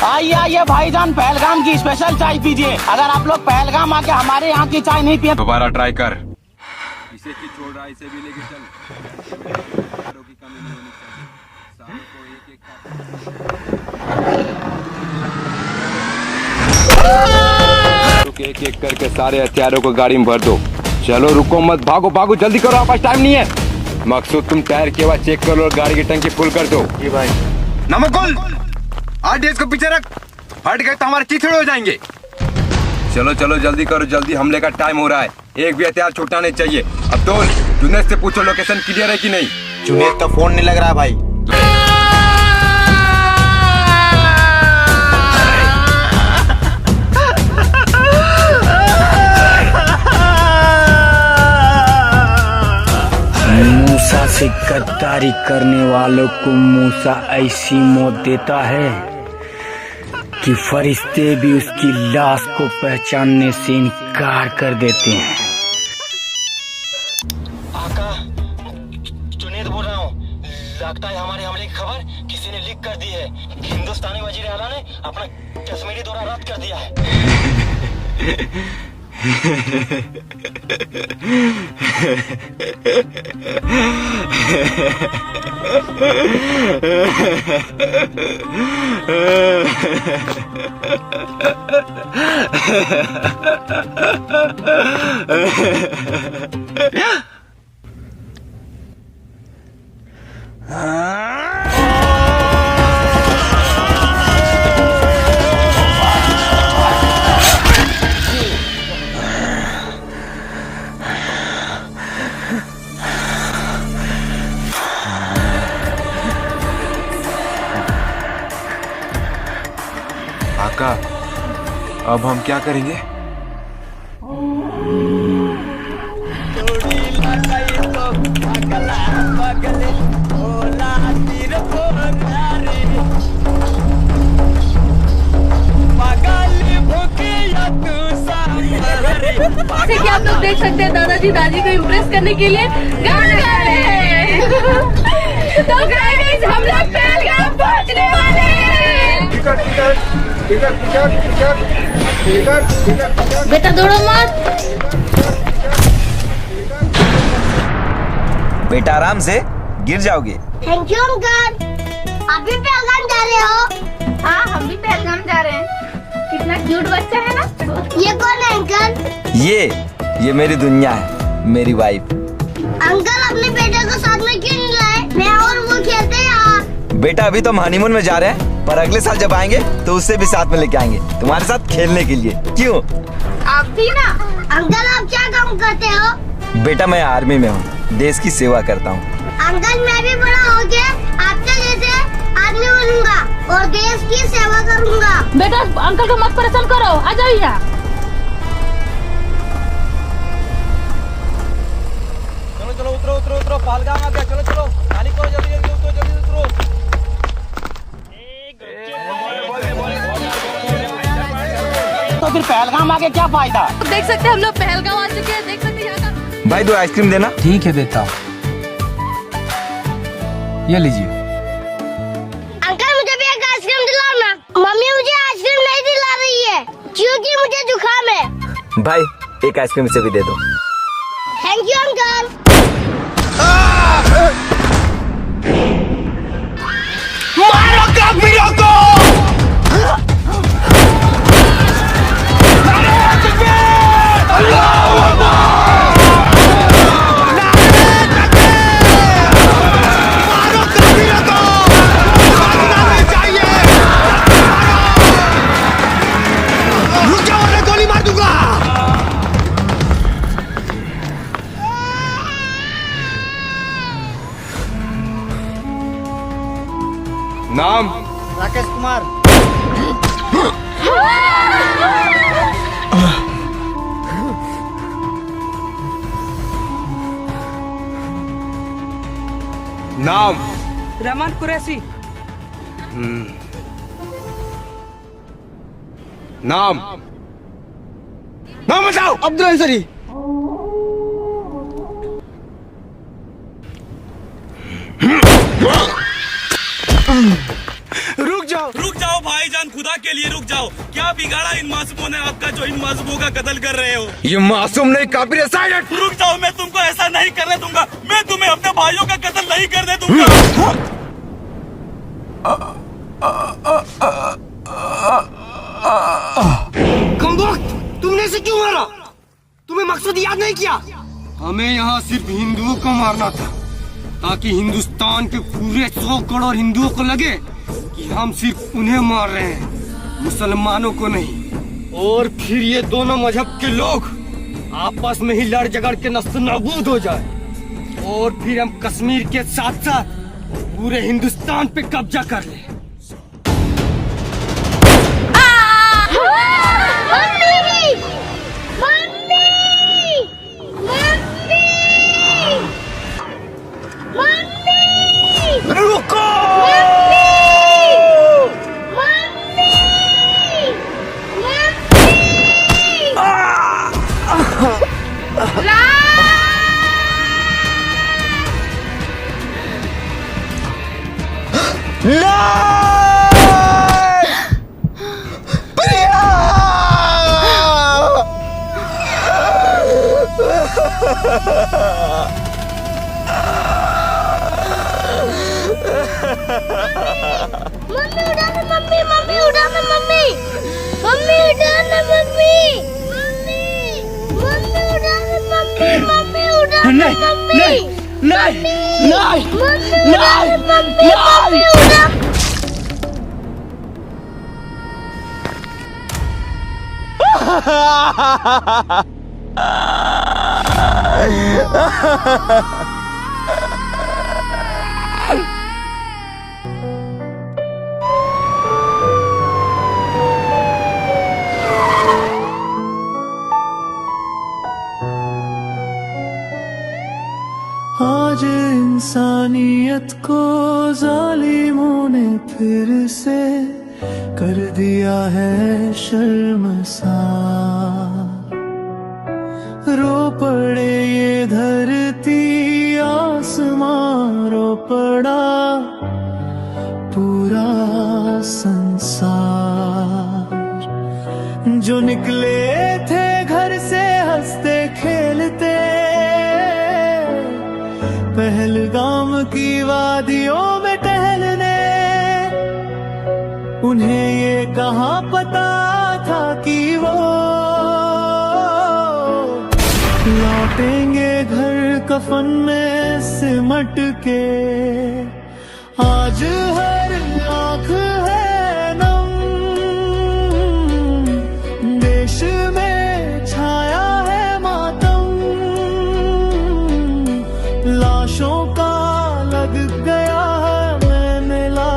आइए आइए भाईजान, पहलगाम की स्पेशल चाय पीजिए। अगर आप लोग पहलगाम आके हमारे यहाँ की चाय नहीं पिए दोबारा ट्राई कर। इसे की छोड़ रहा, इसे भी लेके चल। हथियारों की कमी नहीं होनी चाहिए, सारों को एक एक एक एक करके सारे हथियारों को गाड़ी में भर दो। चलो रुको मत, भागो भागो जल्दी करो, आपके पास टाइम नहीं है। मकसूद तुम टायर के बाद चेक कर लो और गाड़ी की टंकी फुल कर दो। जी भाई। नमकुल आरडीएक्स को पीछे रख, हट गए तो हमारे चिथड़े हो जाएंगे। चलो चलो जल्दी करो, जल्दी हमले का टाइम हो रहा है। एक भी हथियार छूटना नहीं चाहिए। अब्दुल जुनेद से पूछो लोकेशन क्लियर है कि नहीं। जुनेद का फोन नहीं लग रहा भाई। मूसा से गद्दारी करने वालों को मूसा ऐसी मौत देता है कि फरिश्ते भी उसकी लाश को पहचानने से इनकार कर देते हैं। आका, जुनेद बोल रहा हूँ। लगता है हमारे हमले की खबर किसी ने लीक कर दी है। हिंदुस्तानी वजीर आला ने अपना कश्मीरी दौरा रद्द कर दिया है। आका, अब हम क्या करेंगे? जैसे कि आप लोग देख सकते हैं, दादाजी दादी को इम्प्रेस करने के लिए गाना गा रहे हैं। तो गाइस, हम लोग पहलगाम पहुंचने वाले हैं। बेटा दौड़ो मत। बेटा आराम से, गिर जाओगे। Thank you uncle. आप भी पहलगाम जा रहे हो? हाँ, हम भी पहलगाम जा रहे हैं। कितना क्यूट बच्चा है ना। ये कौन है अंकल? ये मेरी दुनिया है, मेरी वाइफ। अंकल अपने बेटे को साथ में क्यों नहीं लाए? मैं और वो खेलते हैं यहाँ। बेटा अभी तो हम हनीमून में जा रहे हैं, पर अगले साल जब आएंगे तो उससे भी साथ में लेके आएंगे तुम्हारे साथ खेलने के लिए। क्यों? आप भी ना। अंकल आप क्या काम करते हो? बेटा मैं आर्मी में हूँ, देश की सेवा करता हूँ। अंकल मैं भी बड़ा हो गया आपके जैसे आदमी बनूंगा और देश की सेवा करूंगा। बेटा अंकल को मत परेशान करो, आ जाओ यहाँ। चलो चलो उतरो उतरो उतरो, पहलगाम आ गया। चलो चलो खाली करो, जल्दी जल्दी उतरो, जल्दी उतरो। तो फिर पहलगाम आके क्या फायदा? देख सकते हैं हम लोग पहलगाम आ चुके हैं। देख सकते हैं यहाँ का। भाई 2 आइसक्रीम देना। ठीक है देता हूँ, ये लीजिए। अंकल मुझे भी एक आइसक्रीम दिलाओ ना। मम्मी मुझे आइसक्रीम नहीं दिला रही है क्योंकि मुझे जुकाम है। भाई एक आइसक्रीम से भी दे दो। Thank you uncle. मारो काफिरों को! नाम राकेश कुमार। नाम रहमान कुरैशी। नाम नाम बताओ। अब्दुल अंसारी। रुक जाओ भाईजान, खुदा दुआ के लिए रुक जाओ। क्या बिगाड़ा इन मासूमों ने आपका जो इन मासूमों का कत्ल कर रहे हो? ये मासूम नहीं काबिल है, साइलेंट। रुक जाओ, मैं तुमको ऐसा नहीं करने दूंगा। मैं तुम्हें अपने भाइयों का कत्ल नहीं करने दूंगा। कमबख्त, तुमने इसे क्यों मारा? तुम्हें मकसद याद नहीं किया? हमें यहाँ सिर्फ हिंदुओं को मारना था, ताकि हिंदुस्तान के पूरे 100 करोड़ हिंदुओं को लगे कि हम सिर्फ उन्हें मार रहे हैं, मुसलमानों को नहीं। और फिर ये दोनों मजहब के लोग आपस में ही लड़ झगड़ के नस्ल नाबूद हो जाए, और फिर हम कश्मीर के साथ साथ पूरे हिंदुस्तान पे कब्जा कर ले। मम्मी उठाना, मम्मी मम्मी उठाना, मम्मी मम्मी उठाना, मम्मी मम्मी मम्मी उठाना, मम्मी मम्मी उठाना, मम्मी नहीं नहीं मम्मी उठाना, मम्मी मम्मी उठाना। आज इंसानियत को जालिमों ने फिर से कर दिया है शर्मसार। रो पड़े ये धरती आसमां, रो पड़ा पूरा संसार। जो निकले थे घर से हंसते खेलते, पहलगाम की वादियों में टहलने, उन्हें ये कहाँ पता था कि वो लौटेंगे घर कफन में सिमट के। आज हर आँख है नम, देश में छाया है मातम, लाशों का लग गया है मैं मिला,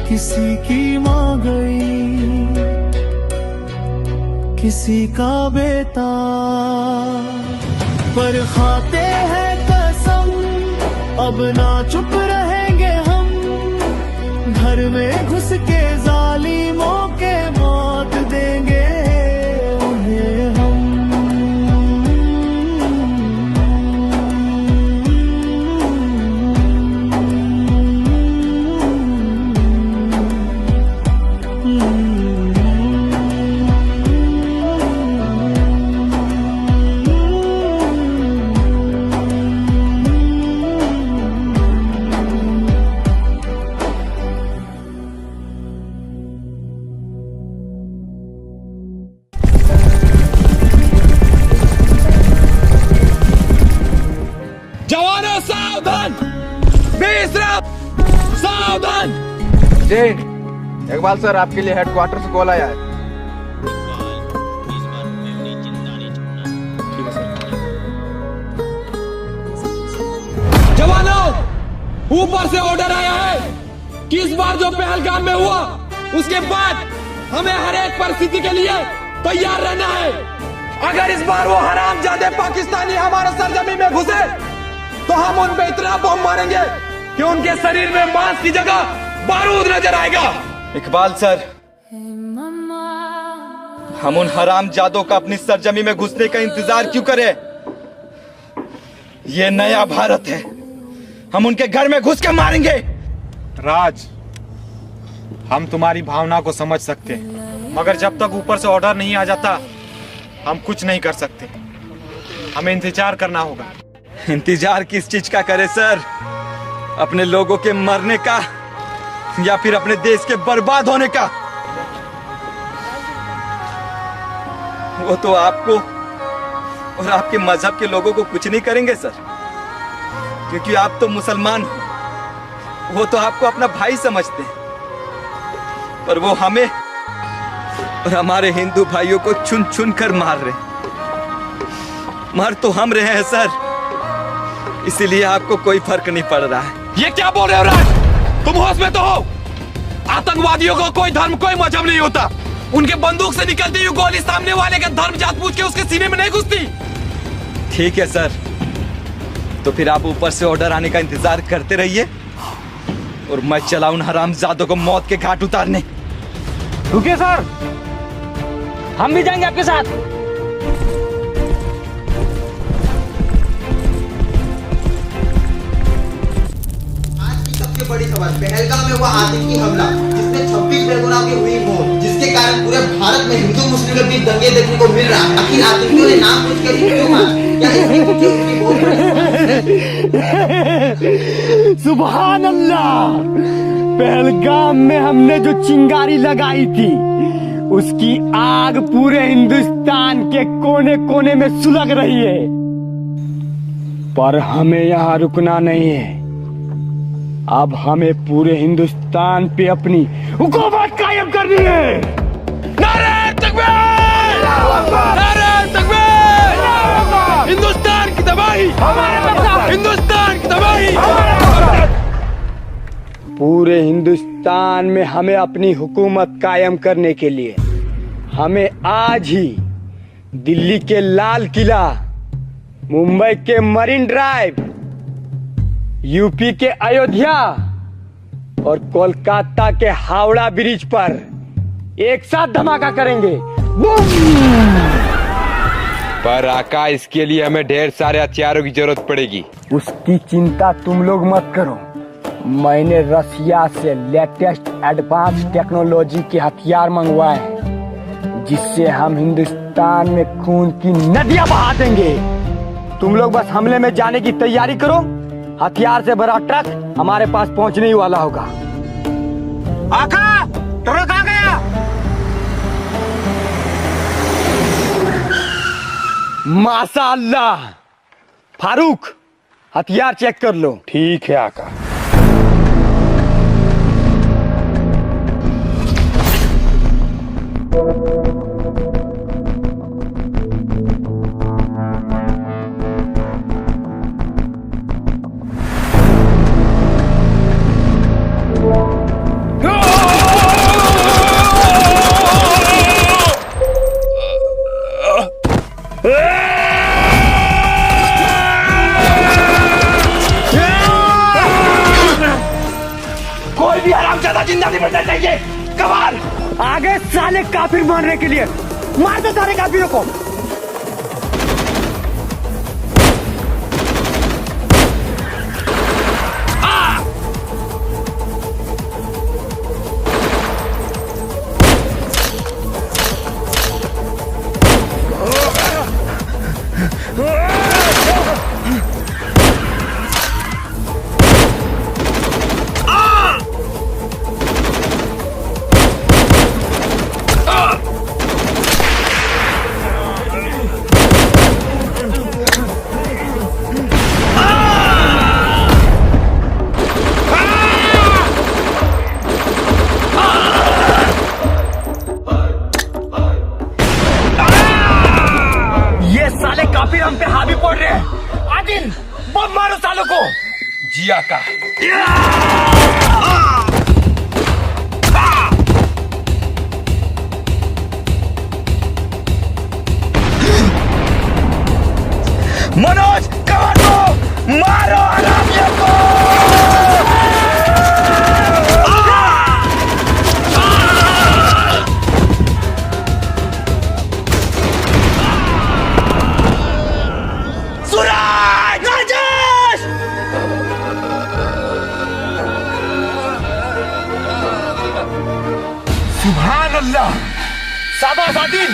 किसी की माँ गई, किसी का बेटा। पर खाते हैं कसम, अब ना चुप रहेंगे हम, घर में घुस के जालिमों के मौत देंगे उन्हें हम। जवानों सावधान, सावधान। जी इकबाल सर, आपके लिए हेडक्वार्टर से कॉल आया है। जवानों, ऊपर से ऑर्डर आया है कि इस बार जो पहलगाम में हुआ, उसके बाद हमें हर एक परिस्थिति के लिए तैयार रहना है। अगर इस बार वो हरामजादे पाकिस्तानी हमारे सरजमी में घुसे, तो हम उन पे इतना बम मारेंगे कि उनके शरीर में मांस की जगह बारूद नजर आएगा। इकबाल सर, हम उन हरामजादों का अपनी सरजमी में घुसने का इंतजार क्यों करें? ये नया भारत है, हम उनके घर में घुस के मारेंगे। राज, हम तुम्हारी भावना को समझ सकते हैं, मगर जब तक ऊपर से ऑर्डर नहीं आ जाता हम कुछ नहीं कर सकते। हमें इंतजार करना होगा। इंतजार किस चीज का करे सर? अपने लोगों के मरने का या फिर अपने देश के बर्बाद होने का? वो तो आपको और आपके मजहब के लोगों को कुछ नहीं करेंगे सर, क्योंकि आप तो मुसलमान हो। वो तो आपको अपना भाई समझते हैं, पर वो हमें और हमारे हिंदू भाइयों को चुन चुन कर मार रहे। मार तो हम रहे हैं सर, इसीलिए आपको कोई फर्क नहीं पड़ रहा है। ये क्या बोल रहे हो राज? तुम होश में तो हो? आतंकवादियों को कोई धर्म कोई मजहब नहीं होता। उनके बंदूक से निकलती हुई गोली सामने वाले का धर्म जात पूछ के उसके सीने में नहीं घुसती। ठीक है सर, तो फिर आप ऊपर से ऑर्डर आने का इंतजार करते रहिए और मैं चला उन हरामजादों को मौत के घाट उतारने। रुकिए सर, हम भी जाएंगे आपके साथ। सबसे बड़ी खबर, पहलगाम में हुआ आतंकी हमला जिसमें 26 बेगुनाह की हुई मौत, जिसके कारण पूरे भारत में हिंदू मुस्लिम के बीच दंगे देखने को मिल रहा है। आखिर आतंकियों ने नाम पूछ कर क्यों मारा? क्या इसकी पीछे उनकी बहुत बड़ी सुभान अल्लाह, पहलगाम में हमने जो चिंगारी लगाई थी उसकी आग पूरे हिंदुस्तान के कोने कोने में सुलग रही है, पर हमें यहाँ रुकना नहीं है। अब हमें पूरे हिंदुस्तान पे अपनी हुकूमत कायम करनी है। नारे तकबीर! नारे तकबीर! हिंदुस्तान की तबाही! हिंदुस्तान की तबाही! पूरे हिंदुस्तान में हमें अपनी हुकूमत कायम करने के लिए हमें आज ही दिल्ली के लाल किला, मुंबई के मरीन ड्राइव, यूपी के अयोध्या और कोलकाता के हावड़ा ब्रिज पर एक साथ धमाका करेंगे। पर आका, इसके लिए हमें ढेर सारे हथियारों की जरूरत पड़ेगी। उसकी चिंता तुम लोग मत करो, मैंने रसिया से लेटेस्ट एडवांस टेक्नोलॉजी के हथियार मंगवाए हैं, जिससे हम हिंदुस्तान में खून की नदियां बहा देंगे। तुम लोग बस हमले में जाने की तैयारी करो। हथियार से भरा ट्रक हमारे पास पहुंचने ही वाला होगा। आका, ट्रक आ गया। माशाअल्लाह। फारूक, हथियार चेक कर लो। ठीक है आका। कोई भी हरामजादा जिंदा नहीं बचना चाहिए। कमाल, आगे साले काफिर मारने के लिए मार दो सारे काफिरों को। काफिर हम पे हावी पड़ रहे हैं। आदिल, बम मारो सालों को। जी आका। मनोज, कमांडो, मारो हरामियों को। सुभान अल्लाह। शाबाश आदिल।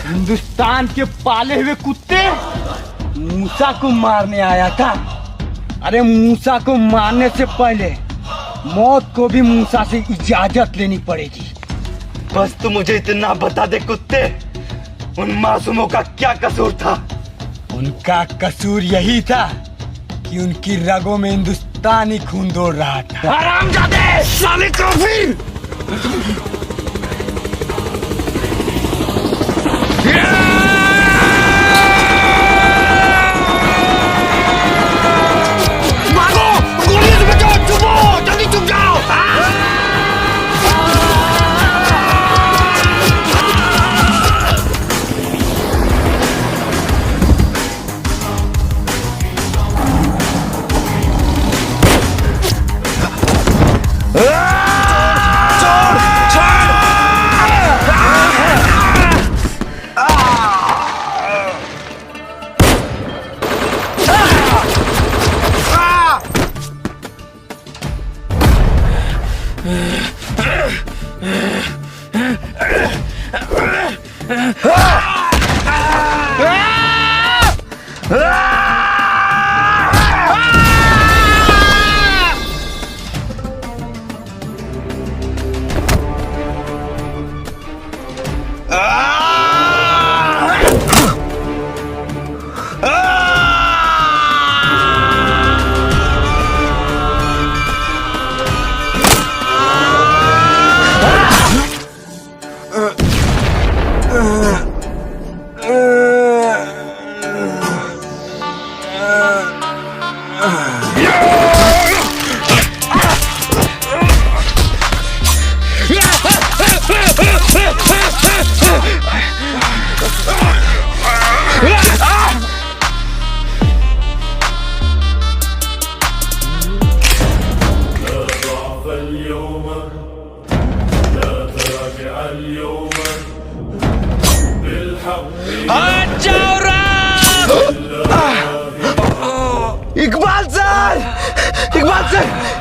हिंदुस्तान के पाले हुए कुत्ते मूसा को मारने आया था। अरे मूसा को मारने से पहले मौत को भी मूसा से इजाजत लेनी पड़ेगी। बस तू मुझे इतना बता दे कुत्ते, उन मासूमों का क्या कसूर था? उनका कसूर यही था कि उनकी रगों में हिंदुस्तानी खून दौड़ रहा था। हरामजादे, साले काफिर!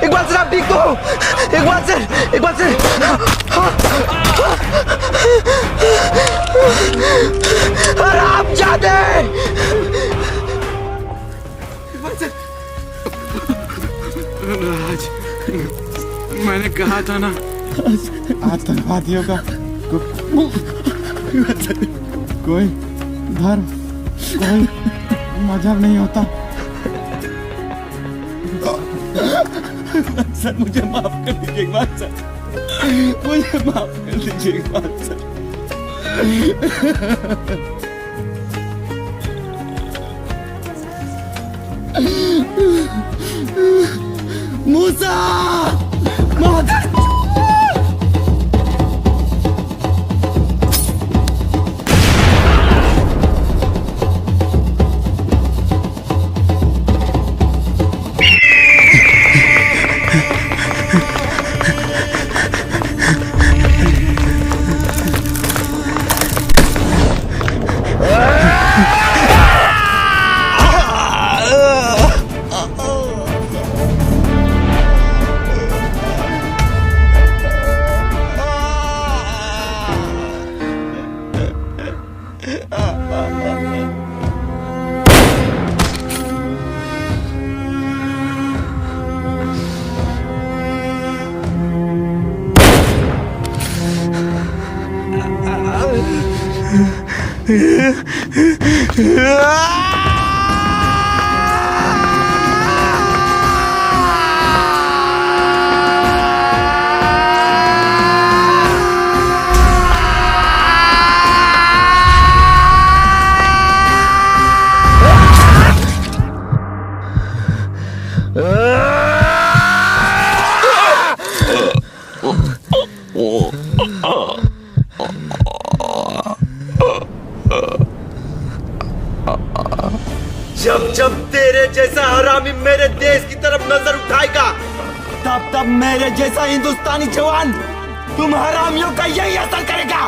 इकबाल सर आप ठीक तो हो? इकबाल सर हरामजादे! राज, मैंने कहा था ना आतंकवादियों का कोई धर्म, कोई मजहब नहीं होता। सर मुझे माफ कर दीजिए इकबाल सर, मुझे माफ कर दीजिए इकबाल सर। मूसा! जब जब तेरे जैसा हरामी मेरे देश की तरफ नजर उठाएगा, तब तब मेरे जैसा हिंदुस्तानी जवान तुम हरामियों का यही असर करेगा।